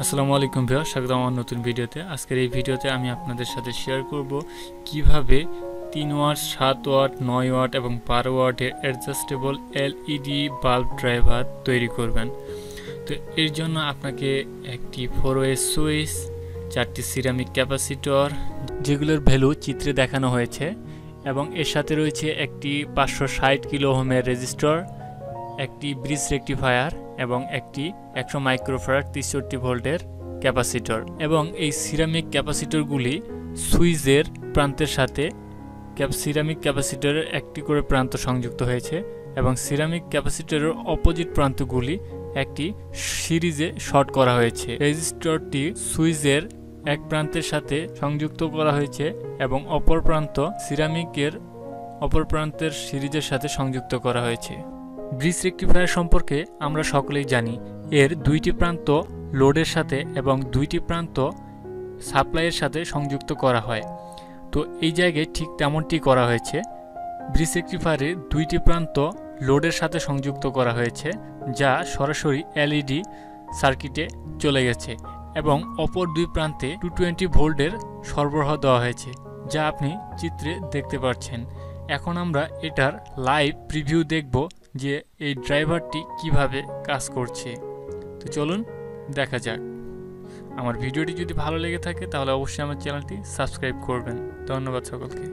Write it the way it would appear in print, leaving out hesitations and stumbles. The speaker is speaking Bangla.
আসসালামু আলাইকুম ভিউয়ার্স, স্বাগত আমার নতুন ভিডিওতে। আজকের এই ভিডিওতে আমি আপনাদের সাথে শেয়ার করব কিভাবে 3 ওয়াট, 7 ওয়াট, 9 ওয়াট এবং 12 ওয়াটের অ্যাডজাস্টেবল এলইডি বাল্ব ড্রাইভার তৈরি করবেন। তো এর জন্য আপনাকে একটি 4ওয়ে সুইচ, 4টি সিরামিক ক্যাপাসিটর যেগুলোর ভ্যালু চিত্রে দেখানো হয়েছে, এবং এর সাথে রয়েছে একটি 560 কিলো ওহমের রেজিস্টর, একটি ব্রিজ রেকটিফায়ার এবং একটি 100 মাইক্রোফ্যারাড 63 ভোল্টের ক্যাপাসিটর। এবং এই সিরামিক ক্যাপাসিটরগুলি সুইচের প্রান্তের সাথে সিরামিক ক্যাপাসিটরের একটি করে প্রান্ত সংযুক্ত হয়েছে, এবং সিরামিক ক্যাপাসিটরের অপোজিট প্রান্তগুলি একটি সিরিজে শর্ট করা হয়েছে। রেজিস্টরটি সুইচের এক প্রান্তের সাথে সংযুক্ত করা হয়েছে এবং অপর প্রান্ত সিরামিকের অপর প্রান্তের সিরিজের সাথে সংযুক্ত করা হয়েছে। ব্রিজ রেকটিফায়ার সম্পর্কে আমরা সকলেই জানি, এর দুইটি প্রান্ত লোডের সাথে এবং দুইটি প্রান্ত সাপ্লাইয়ের সাথে সংযুক্ত করা হয়। তো এই জায়গায় ঠিক তেমনটি করা হয়েছে। ব্রিজ রেকটিফায়ারের দুইটি প্রান্ত লোডের সাথে সংযুক্ত করা হয়েছে, যা সরাসরি এলইডি সার্কিটে চলে গেছে, এবং অপর দুই প্রান্তে 220 ভোল্টের সরবরাহ দেওয়া হয়েছে, যা আপনি চিত্রে দেখতে পাচ্ছেন। এখন আমরা এটার লাইভ প্রিভিউ দেখব যে এই ড্রাইভারটি কিভাবে কাজ করছে। তো চলুন দেখা যাক। আমার ভিডিওটি যদি ভালো লেগে থাকে তাহলে অবশ্যই আমার চ্যানেলটি সাবস্ক্রাইব করবেন। ধন্যবাদ সকলকে।